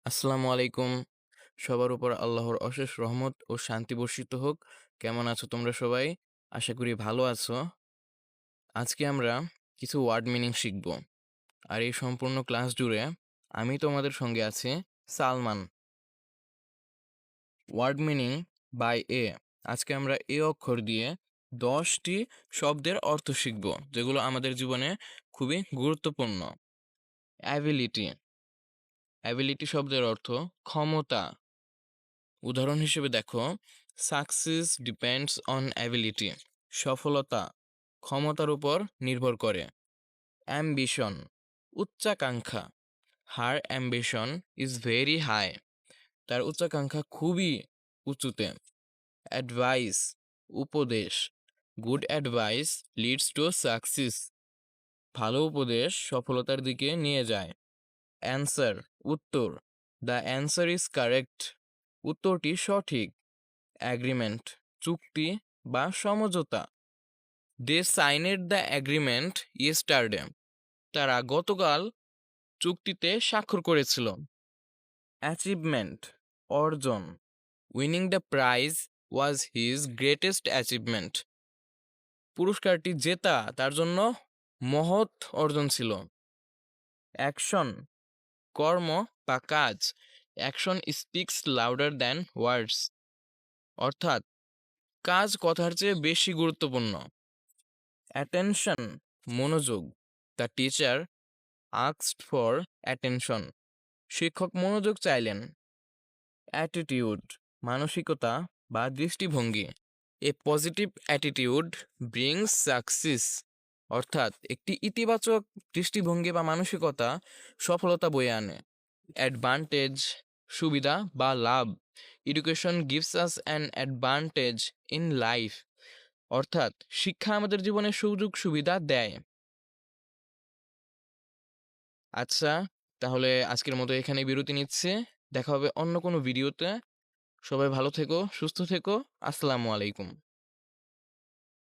আসসালামু আলাইকুম। সবার উপর আল্লাহর অশেষ রহমত ও শান্তি বর্ষিত হোক। কেমন আছো তোমরা সবাই? আশা করি ভালো আছো। আজকে আমরা কিছু ওয়ার্ড মিনিং শিখব। আর এই সম্পূর্ণ ক্লাস জুড়ে আমি তোমাদের সঙ্গে আছি সালমান। ওয়ার্ড মিনিং বাই এ। আজকে আমরা এ অক্ষর দিয়ে 10টি শব্দের অর্থ শিখব, যেগুলো আমাদের জীবনে খুবই গুরুত্বপূর্ণ। অ্যাবিলিটি। অ্যাবিলিটি শব্দের অর্থ ক্ষমতা। উদাহরণ হিসেবে দেখো, সাকসেস ডিপেন্ডস অন অ্যাবিলিটি। সফলতা ক্ষমতার উপর নির্ভর করে। অ্যাম্বিশন উচ্চাকাঙ্ক্ষা। Her ambition is very high. তার উচ্চাকাঙ্ক্ষা খুবই উঁচুতে। অ্যাডভাইস উপদেশ। Good advice leads to success. ভালো উপদেশ সফলতার দিকে নিয়ে যায়। অ্যান্সার উত্তর। The answer is correct. উত্তরটি সঠিক। অ্যাগ্রিমেন্ট চুক্তি বা সমঝোতা। They signed the agreement yesterday. তারা গতকাল চুক্তিতে স্বাক্ষর করেছিল। অ্যাচিভমেন্ট অর্জন। Winning the prize was his greatest achievement. পুরস্কারটি জেতা তার জন্য মহৎ অর্জন ছিল। অ্যাকশন কর্ম বা কাজ। অ্যাকশন স্পিক্স লাউডার দ্যান ওয়ার্ডস। অর্থাৎ কাজ কথার চেয়ে বেশি গুরুত্বপূর্ণ। অ্যাটেনশন মনোযোগ। The teacher asked for attention. শিক্ষক মনোযোগ চাইলেন। অ্যাটিটিউড মানসিকতা বা দৃষ্টিভঙ্গি। এ পজিটিভ অ্যাটিটিউড ব্রিংস সাকসেস। অর্থাৎ একটি ইতিবাচক দৃষ্টিভঙ্গি বা মানসিকতা সফলতা বয়ে আনে। অ্যাডভান্টেজ সুবিধা বা লাভ। Education gives us an advantage in life. অর্থাৎ শিক্ষা আমাদের জীবনে সুযোগ সুবিধা দেয়। আচ্ছা, তাহলে আজকের মতো এখানেই বিরতি নিচ্ছে। দেখা হবে অন্য কোনো ভিডিওতে। সবাই ভালো থেকো, সুস্থ থেকো। আসসালামু আলাইকুম।